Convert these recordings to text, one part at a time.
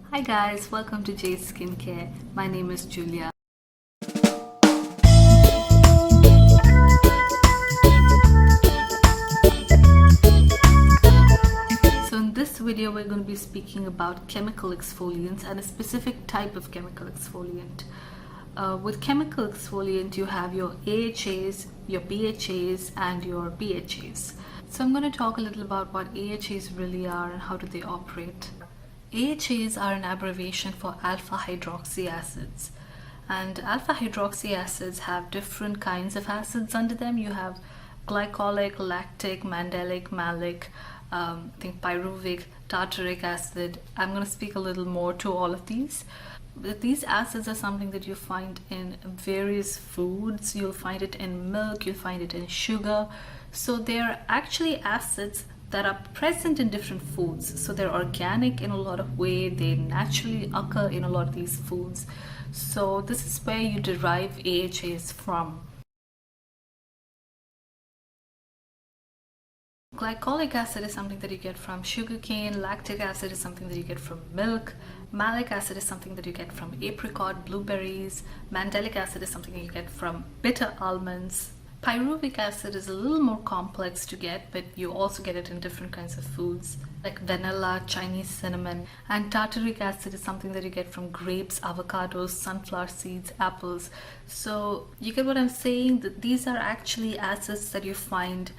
Hi guys, welcome to Jay's Skincare. My name is Julia. So in this video we're going to be speaking about chemical exfoliants and a specific type of chemical exfoliant. With chemical exfoliant you have your AHAs, your BHAs and your BHAs. So I'm going to talk a little about what AHAs really are and how do they operate. AHAs are an abbreviation for alpha hydroxy acids, and alpha hydroxy acids have different kinds of acids under them. You have glycolic, lactic, mandelic, malic, I think pyruvic, tartaric acid. I'm going to speak a little more to all of these. But these acids are something that you find in various foods. You'll find it in milk, you'll find it in sugar. So they're actually acids that are present in different foods. So they're organic in a lot of ways. They naturally occur in a lot of these foods. So this is where you derive AHAs from. Glycolic acid is something that you get from sugarcane, lactic acid is something that you get from milk, malic acid is something that you get from apricot, blueberries, mandelic acid is something that you get from bitter almonds. Pyruvic acid is a little more complex to get, but you also get it in different kinds of foods like vanilla, Chinese cinnamon. And tartaric acid is something that you get from grapes, avocados, sunflower seeds, apples. So you get what I'm saying, that these are actually acids that you find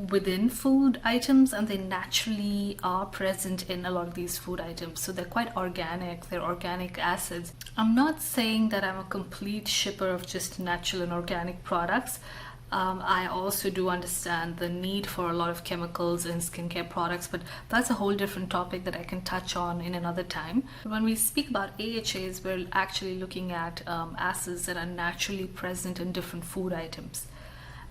within food items, and they naturally are present in a lot of these food items. So they're quite organic, they're organic acids. I'm not saying that I'm a complete shipper of just natural and organic products. I also do understand the need for a lot of chemicals in skincare products, but that's a whole different topic that I can touch on in another time. When we speak about AHAs, we're actually looking at acids that are naturally present in different food items.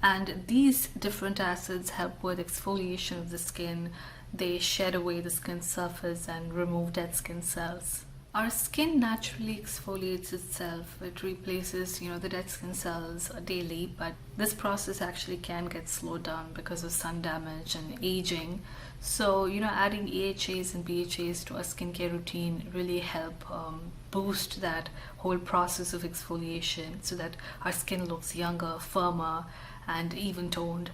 And these different acids help with exfoliation of the skin. They shed away the skin surface and remove dead skin cells. Our skin naturally exfoliates itself. It replaces, the dead skin cells daily, but this process actually can get slowed down because of sun damage and aging. So, adding AHAs and BHAs to our skincare routine really help boost that whole process of exfoliation so that our skin looks younger, firmer, and even toned.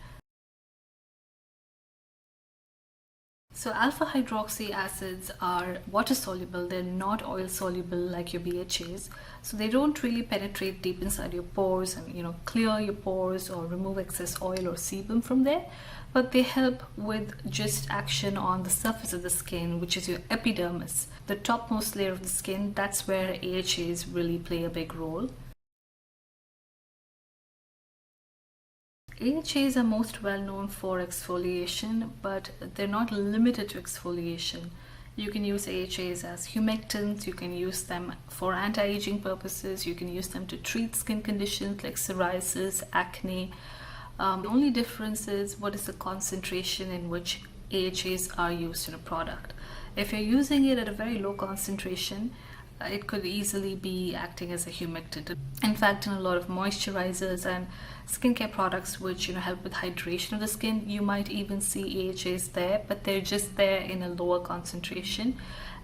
So alpha hydroxy acids are water soluble, they're not oil soluble like your BHAs. So they don't really penetrate deep inside your pores and clear your pores or remove excess oil or sebum from there. But they help with just action on the surface of the skin, which is your epidermis. The topmost layer of the skin, that's where AHAs really play a big role. AHAs are most well known for exfoliation, but they're not limited to exfoliation. You can use AHAs as humectants, you can use them for anti-aging purposes, you can use them to treat skin conditions like psoriasis, acne. The only difference is what is the concentration in which AHAs are used in a product. If you're using it at a very low concentration, it could easily be acting as a humectant. In fact, in a lot of moisturizers and skincare products which help with hydration of the skin, you might even see AHAs there, but they're just there in a lower concentration.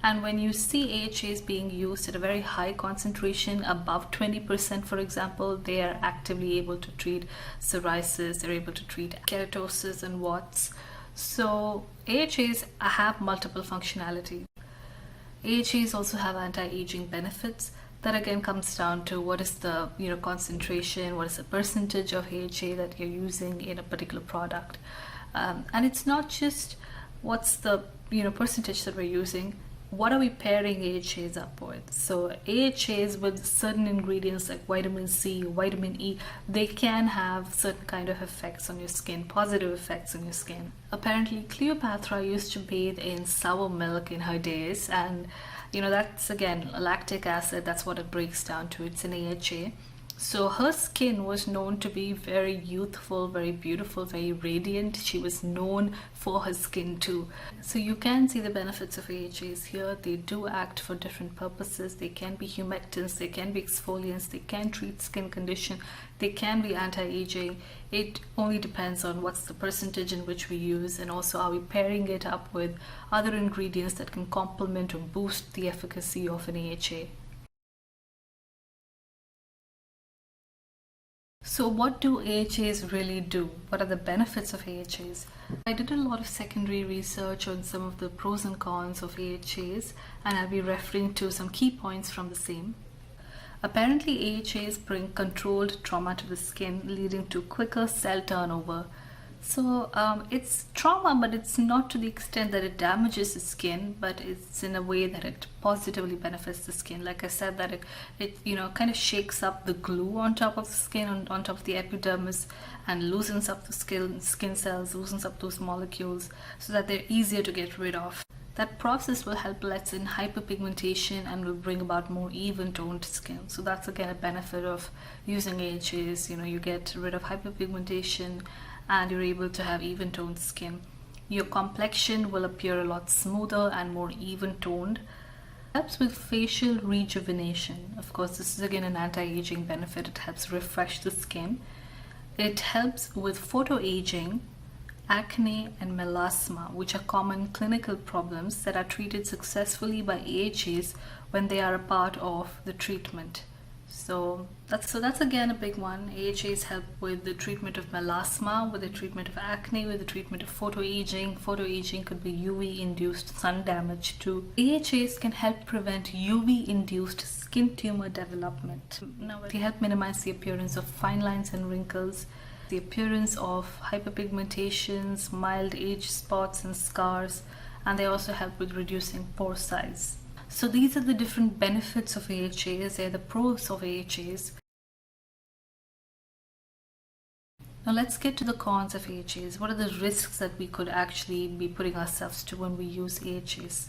And when you see AHAs being used at a very high concentration, above 20% for example, they are actively able to treat psoriasis, they're able to treat keratosis and warts. So AHAs have multiple functionality. AHAs also have anti-aging benefits. That again comes down to what is the concentration, what is the percentage of AHA that you're using in a particular product. And it's not just what's the percentage that we're using, what are we pairing AHAs up with? So AHAs with certain ingredients like vitamin C, vitamin E, they can have certain kind of effects on your skin, positive effects on your skin. Apparently Cleopatra used to bathe in sour milk in her days, and that's again lactic acid, that's what it breaks down to, it's an AHA. So her skin was known to be very youthful, very beautiful, very radiant. She was known for her skin too. So you can see the benefits of AHAs here. They do act for different purposes. They can be humectants, they can be exfoliants, they can treat skin condition, they can be anti-aging. It only depends on what's the percentage in which we use, and also are we pairing it up with other ingredients that can complement or boost the efficacy of an AHA. So what do AHAs really do? What are the benefits of AHAs? I did a lot of secondary research on some of the pros and cons of AHAs, and I'll be referring to some key points from the same. Apparently, AHAs bring controlled trauma to the skin, leading to quicker cell turnover. So it's trauma, but it's not to the extent that it damages the skin, but it's in a way that it positively benefits the skin. Like I said, that it kind of shakes up the glue on top of the skin, on top of the epidermis, and loosens up the skin cells, loosens up those molecules so that they're easier to get rid of. That process will help lessen hyperpigmentation and will bring about more even toned skin. So that's again a benefit of using AHAs. You get rid of hyperpigmentation and you're able to have even toned skin. Your complexion will appear a lot smoother and more even toned. Helps with facial rejuvenation. Of course, this is again an anti-aging benefit. It helps refresh the skin. It helps with photoaging, acne and melasma, which are common clinical problems that are treated successfully by AHAs when they are a part of the treatment. So that's again a big one. AHAs help with the treatment of melasma, with the treatment of acne, with the treatment of photoaging. Photoaging could be UV-induced sun damage too. AHAs can help prevent UV-induced skin tumor development. Now, they help minimize the appearance of fine lines and wrinkles, the appearance of hyperpigmentations, mild age spots and scars, and they also help with reducing pore size. So these are the different benefits of AHAs. They're the pros of AHAs. Now let's get to the cons of AHAs. What are the risks that we could actually be putting ourselves to when we use AHAs?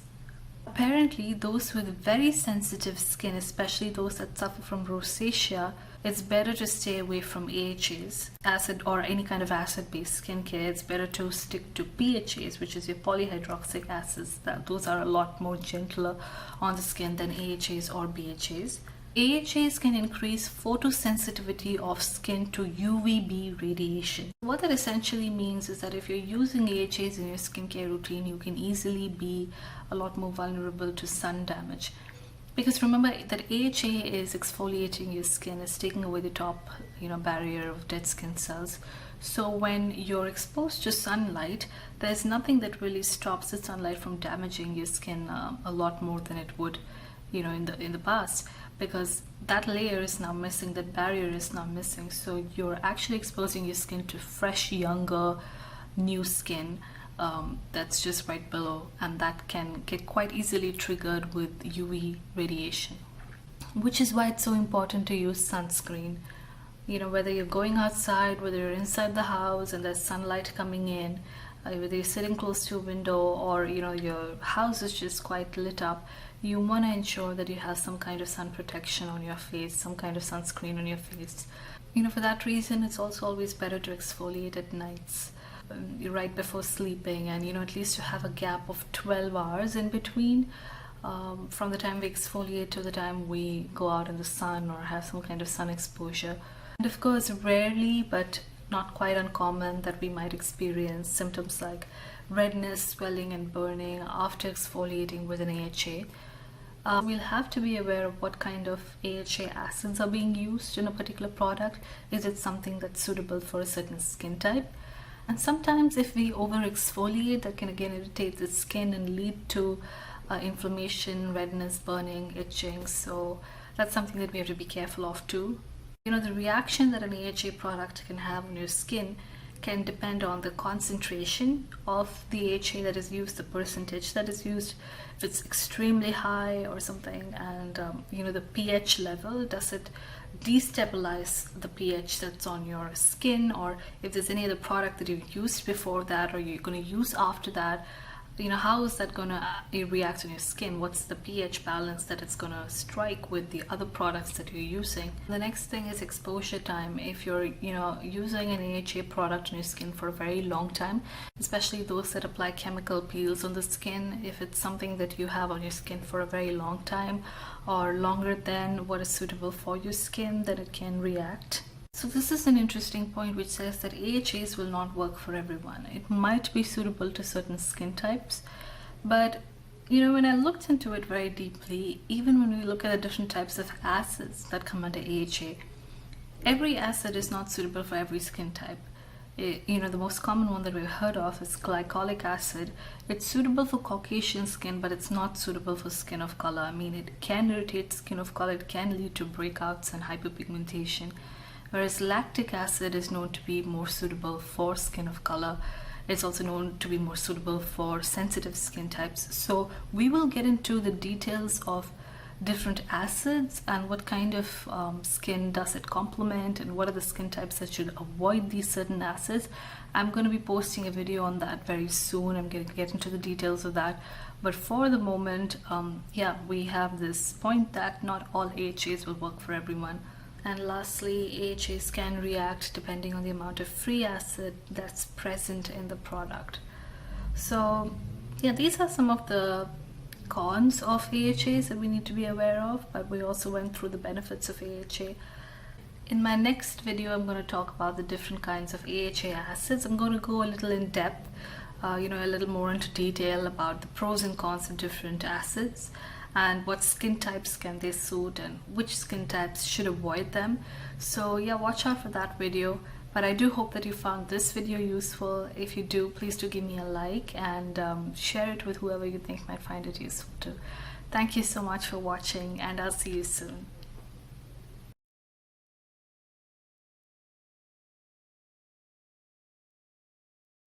Apparently, those with very sensitive skin, especially those that suffer from rosacea, it's better to stay away from AHAs, acid or any kind of acid-based skincare. It's better to stick to PHAs, which is your polyhydroxic acids. Those are a lot more gentler on the skin than AHAs or BHAs. AHAs can increase photosensitivity of skin to UVB radiation. What that essentially means is that if you're using AHAs in your skincare routine, you can easily be a lot more vulnerable to sun damage. Because remember that AHA is exfoliating your skin, is taking away the top barrier of dead skin cells. So when you're exposed to sunlight, there's nothing that really stops the sunlight from damaging your skin a lot more than it would in the past, because that layer is now missing, that barrier is now missing. So you're actually exposing your skin to fresh, younger, new skin that's just right below, and that can get quite easily triggered with UV radiation, which is why it's so important to use sunscreen. Whether you're going outside, whether you're inside the house and there's sunlight coming in, whether you're sitting close to a window or your house is just quite lit up, you want to ensure that you have some kind of sun protection on your face, some kind of sunscreen on your face. For that reason, it's also always better to exfoliate at nights, right before sleeping, and at least to have a gap of 12 hours in between from the time we exfoliate to the time we go out in the sun or have some kind of sun exposure. And of course, rarely but not quite uncommon that we might experience symptoms like redness, swelling and burning after exfoliating with an AHA. We'll have to be aware of what kind of AHA acids are being used in a particular product. Is it something that's suitable for a certain skin type? And sometimes if we over exfoliate, that can again irritate the skin and lead to inflammation, redness, burning, itching. So that's something that we have to be careful of too. The reaction that an AHA product can have on your skin can depend on the concentration of the AHA that is used, the percentage that is used, if it's extremely high or something, and the pH level, does it destabilize the pH that's on your skin, or if there's any other product that you've used before that or you're going to use after that, how is that gonna react on your skin? What's the pH balance that it's gonna strike with the other products that you're using? The next thing is exposure time. If you're using an AHA product on your skin for a very long time, especially those that apply chemical peels on the skin, if it's something that you have on your skin for a very long time or longer than what is suitable for your skin, then it can react. So this is an interesting point which says that AHAs will not work for everyone. It might be suitable to certain skin types, but when I looked into it very deeply, even when we look at the different types of acids that come under AHA, every acid is not suitable for every skin type. The most common one that we've heard of is glycolic acid. It's suitable for Caucasian skin, but it's not suitable for skin of color. I mean, it can irritate skin of color, it can lead to breakouts and hyperpigmentation. Whereas lactic acid is known to be more suitable for skin of color. It's also known to be more suitable for sensitive skin types. So we will get into the details of different acids and what kind of skin does it complement and what are the skin types that should avoid these certain acids. I'm going to be posting a video on that very soon. I'm going to get into the details of that. But for the moment, we have this point that not all AHAs will work for everyone. And lastly, AHAs can react depending on the amount of free acid that's present in the product. So these are some of the cons of AHAs that we need to be aware of, but we also went through the benefits of AHA. In my next video, I'm going to talk about the different kinds of AHA acids. I'm going to go a little in depth, a little more into detail about the pros and cons of different acids, and what skin types can they suit and which skin types should avoid them. So watch out for that video. But I do hope that you found this video useful. If you do, please do give me a like and share it with whoever you think might find it useful too. Thank you so much for watching, and I'll see you soon.